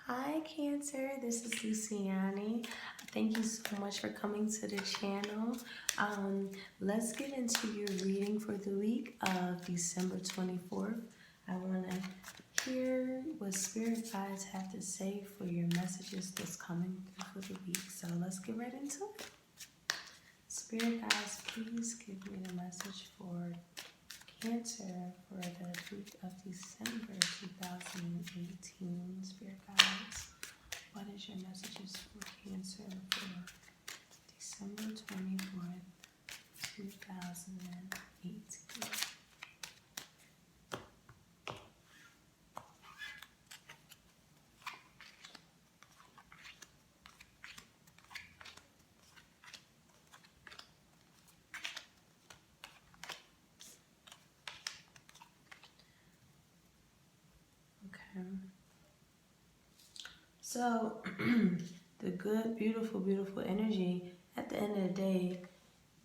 Hi Cancer, this is Luciani. Thank you so much for coming to the channel. Let's get into your reading for the week of December 24th. I want to hear what Spirit Guides have to say for your messages that's coming through for the week. So let's get right into it. Spirit Guides, please give me the message for Cancer for the week of December 2018. Spirit Guides, what is your messages for Cancer for December 24th, 2018? Okay. So, the good, beautiful energy, at the end of the day,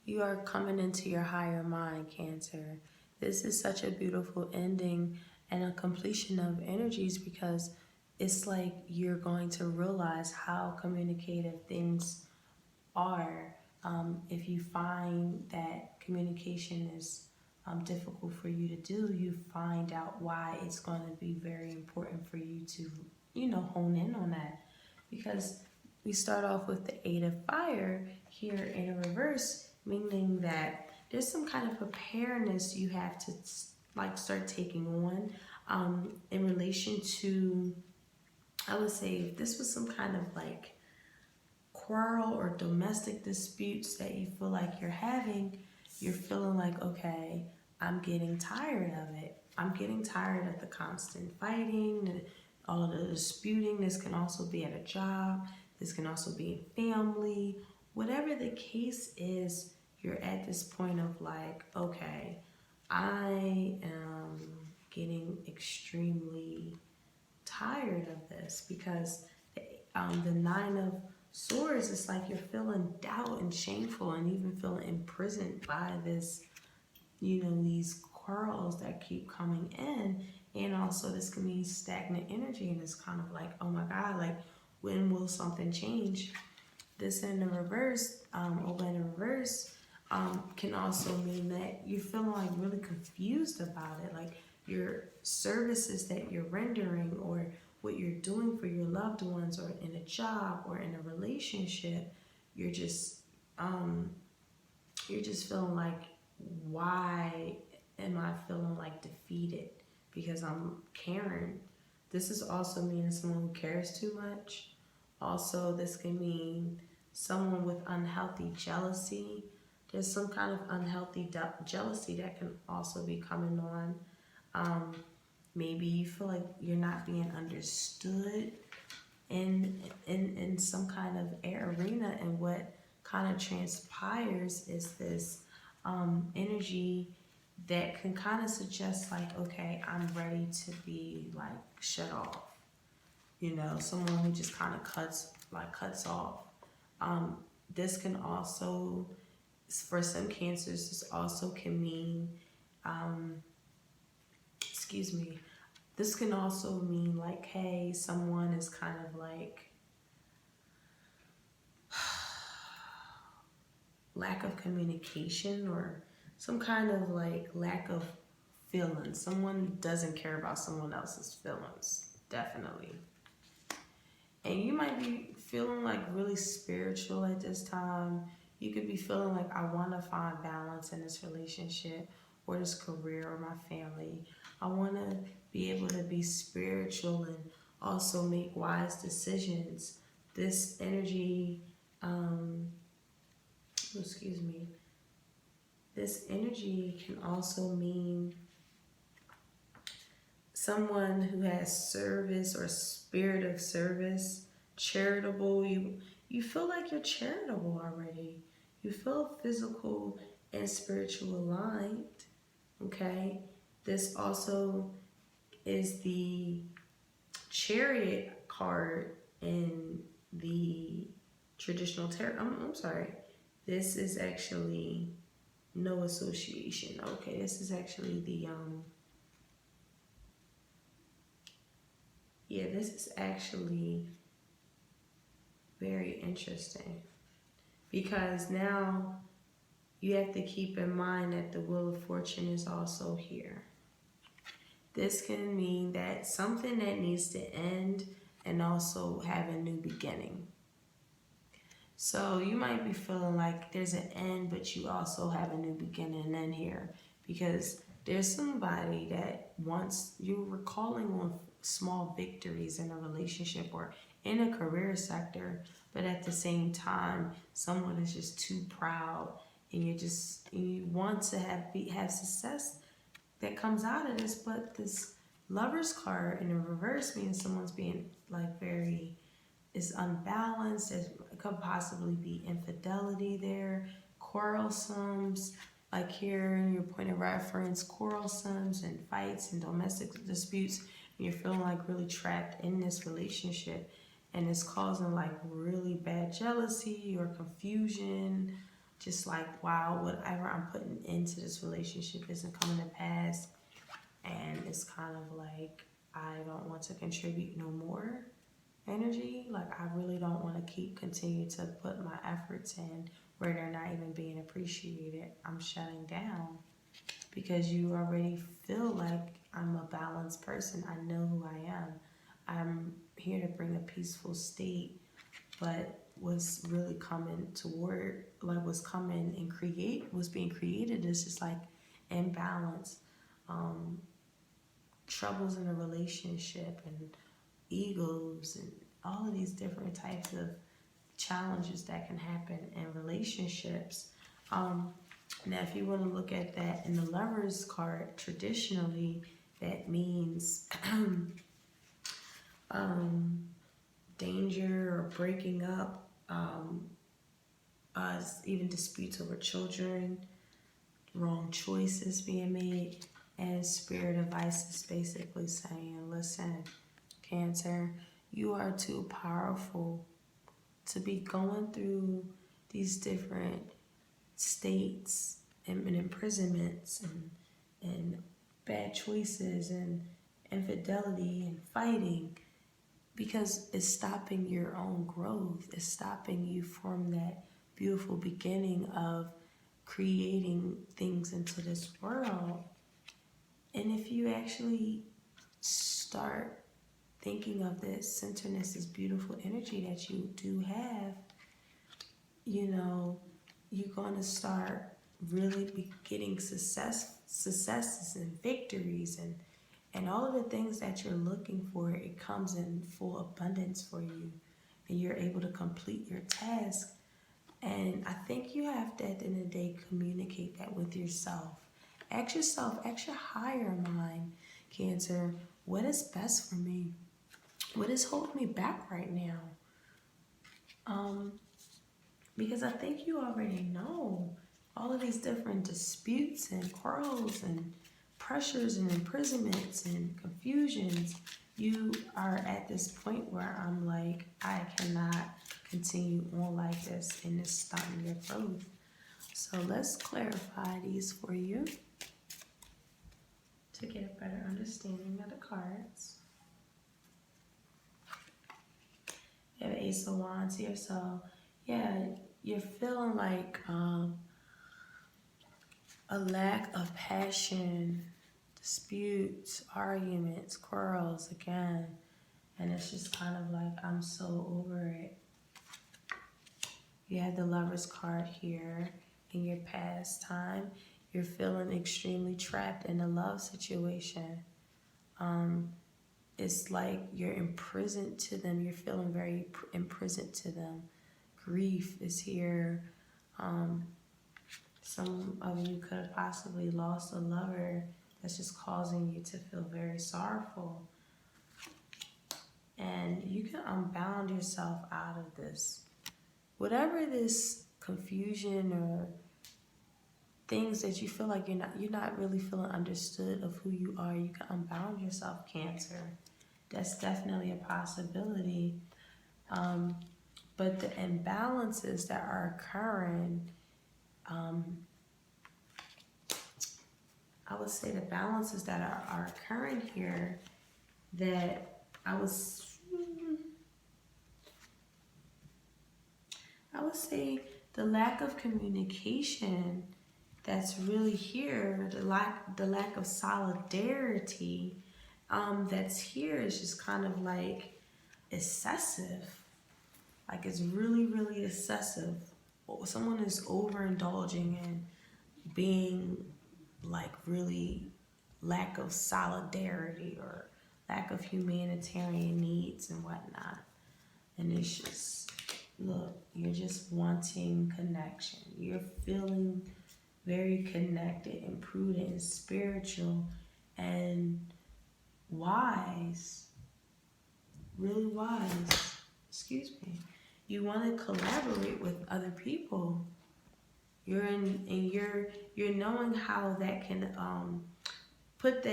you are coming into your higher mind, Cancer. This is such a beautiful ending and a completion of energies because it's like you're going to realize how communicative things are. If you find that communication is difficult for you to do, you find out why it's going to be very important for you to, hone in on that. Because we start off with the Eight of Fire here in a reverse, meaning that there's some kind of preparedness you have to start taking on in relation to, I would say, if this was some kind of quarrel or domestic disputes that you feel like you're having, you're feeling like, okay, I'm getting tired of it. I'm getting tired of the constant fighting, all of the disputing. This can also be at a job. This can also be in family. Whatever the case is, you're at this point of like, okay, I am getting extremely tired of this because the Nine of Swords, it's like you're feeling doubt and shameful and even feeling imprisoned by this, these quarrels that keep coming in. And also this can be stagnant energy and it's kind of like, oh my God, like when will something change? This in the reverse, over in the reverse, can also mean that you're feeling like really confused about it. Like your services that you're rendering or what you're doing for your loved ones or in a job or in a relationship, you're just feeling like, why am I feeling like defeated? Because I'm caring. This is also meaning someone who cares too much. Also, this can mean someone with unhealthy jealousy. There's some kind of unhealthy jealousy that can also be coming on. Maybe you feel like you're not being understood in some kind of arena, and what kind of transpires is this energy that can kind of suggest like, okay, I'm ready to be like shut off. Someone who just kind of cuts off. This can also, for some cancers, this also can mean, excuse me, this can also mean like, hey, someone is kind of like lack of communication or some kind of like lack of feelings. Someone doesn't care about someone else's feelings, definitely. And you might be feeling like really spiritual at this time. You could be feeling like, I want to find balance in this relationship or this career or my family. I want to be able to be spiritual and also make wise decisions. This energy, excuse me, this energy can also mean someone who has service or spirit of service, charitable. You feel like you're charitable already. You feel physical and spiritual aligned. Okay. This also is the Chariot card in the traditional tarot. I'm sorry. This is actually no association. Okay, this is actually the Yeah, this is actually very interesting because now you have to keep in mind that the Wheel of Fortune is also here. This can mean that something that needs to end and also have a new beginning. So you might be feeling like there's an end, but you also have a new beginning in here because there's somebody that wants, you're recalling on small victories in a relationship or in a career sector, but at the same time, someone is just too proud and you want to have success that comes out of this, but this Lover's card in the reverse means someone's being like very, is unbalanced. There could possibly be infidelity there, quarrelsomes, like here in your point of reference, quarrelsomes and fights and domestic disputes. And you're feeling like really trapped in this relationship, and it's causing like really bad jealousy or confusion. Just like, wow, whatever I'm putting into this relationship isn't coming to pass. And it's kind of like, I don't want to contribute no more energy. Like, I really don't want to continue to put my efforts in where they're not even being appreciated. I'm shutting down because you already feel like I'm a balanced person. I know who I am. I'm here to bring a peaceful state, but what's really coming toward, like what's coming and what's being created is just like imbalance, troubles in a relationship and egos and all of these different types of challenges that can happen in relationships. Now, if you want to look at that in the Lover's card, traditionally, that means danger or breaking up, even disputes over children, wrong choices being made, and Spirit Advice is basically saying, listen, Cancer, you are too powerful to be going through these different states and imprisonments and bad choices and infidelity and fighting, because it's stopping your own growth. It's stopping you from that beautiful beginning of creating things into this world. And if you actually start thinking of this centeredness, this beautiful energy that you do have, you know, you're going to start really be getting successes and victories and all of the things that you're looking for. It comes in full abundance for you, and you're able to complete your task. And I think you have to, at the end of the day, communicate that with yourself. Ask yourself, ask your higher mind, Cancer, what is best for me? What is holding me back right now? Because I think you already know all of these different disputes and quarrels and pressures and imprisonments and confusions. You are at this point where I'm like, I cannot continue on like this, and it's stopping your growth. So let's clarify these for you to get a better understanding of the cards. You have Ace of Wands here, so yeah, you're feeling like a lack of passion, disputes, arguments, quarrels again, and it's just kind of like, I'm so over it. You have the Lover's card here. In your past time, you're feeling extremely trapped in a love situation. It's like you're imprisoned to them. You're feeling very imprisoned to them. Grief is here. Some of you could have possibly lost a lover that's just causing you to feel very sorrowful. And you can unbound yourself out of this. Whatever this confusion or things that you feel like you're not really feeling understood of who you are, you can unbound yourself, Cancer. That's definitely a possibility. But the imbalances that are occurring, I would say the balances that are occurring here that I would say the lack of communication that's really here, the lack of solidarity that's here is just kind of like excessive. Like it's really, really excessive. Someone is overindulging in being like really lack of solidarity or lack of humanitarian needs and whatnot. And it's just, look, you're just wanting connection. You're feeling very connected and prudent and spiritual and wise, really wise. Excuse me. You want to collaborate with other people. You're in, and you're knowing how that can put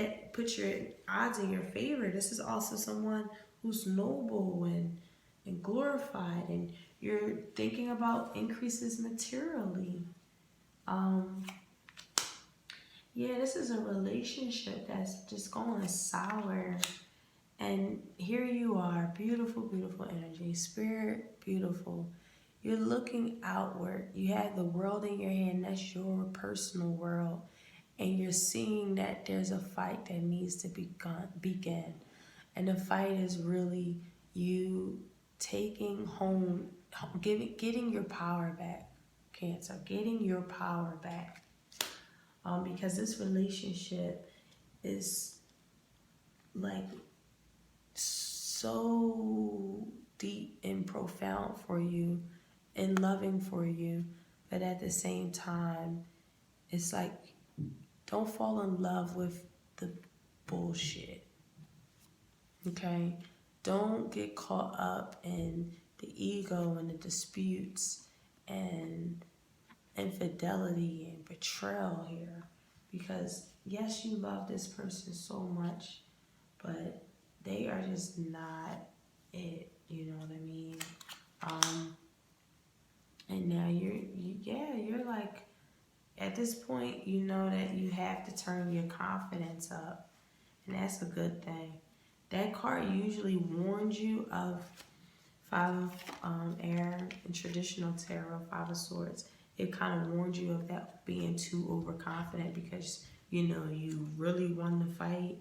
your odds in your favor. This is also someone who's noble and glorified, and you're thinking about increases materially. Yeah, this is a relationship that's just going sour. And here you are, beautiful, beautiful energy, spirit, beautiful. You're looking outward. You have the world in your hand. That's your personal world. And you're seeing that there's a fight that needs to begin. And the fight is really you taking home, getting your power back, Cancer, getting your power back. Because this relationship is like so deep and profound for you and loving for you, but at the same time, it's like, don't fall in love with the bullshit, okay? Don't get caught up in the ego and the disputes and infidelity and betrayal here, because yes, you love this person so much, but they are just not it, you know what I mean? And now you're like, at this point, you know that you have to turn your confidence up, and that's a good thing. That card usually warns you of Five of Air in traditional tarot, Five of Swords. It kind of warns you of that being too overconfident, because you know you really won the fight,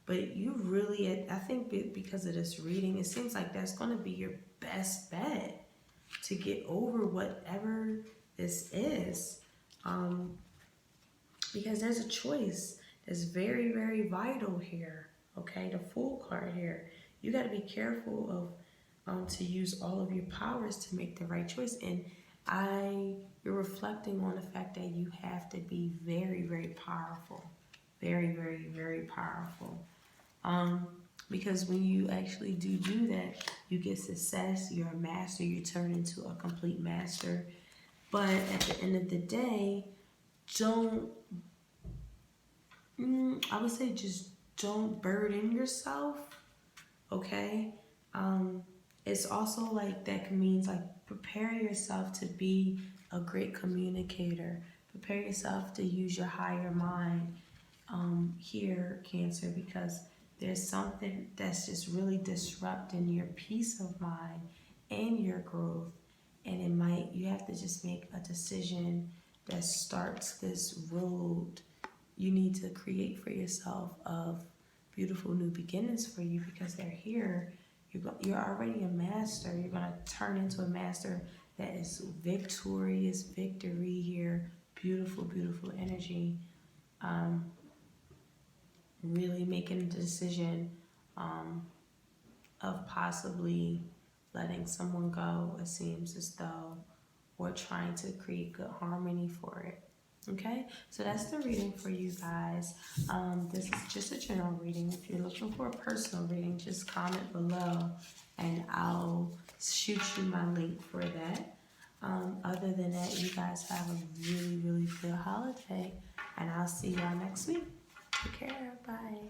but you really, I think because of this reading, it seems like that's going to be your best bet to get over whatever this is, because there's a choice that's very, very vital here. Okay, the Fool card here. You got to be careful of to use all of your powers to make the right choice. And you're reflecting on the fact that you have to be very, very powerful. Very, very, very powerful. Because when you actually do that, you get success, you're a master, you turn into a complete master. But at the end of the day, I would say just don't burden yourself, okay? It's also like that means like prepare yourself to be a great communicator. Prepare yourself to use your higher mind here, Cancer, because there's something that's just really disrupting your peace of mind and your growth. And you have to just make a decision that starts this road you need to create for yourself of beautiful new beginnings for you, because they're here. You're already a master. You're going to turn into a master that is victorious, victory here. Beautiful, beautiful energy. Really making a decision of possibly letting someone go, it seems as though, or trying to create good harmony for it. Okay, so that's the reading for you guys. This is just a general reading. If you're looking for a personal reading, just comment below and I'll shoot you my link for that. Other than that, you guys have a really, really good holiday, and I'll see y'all next week. Take care. Bye.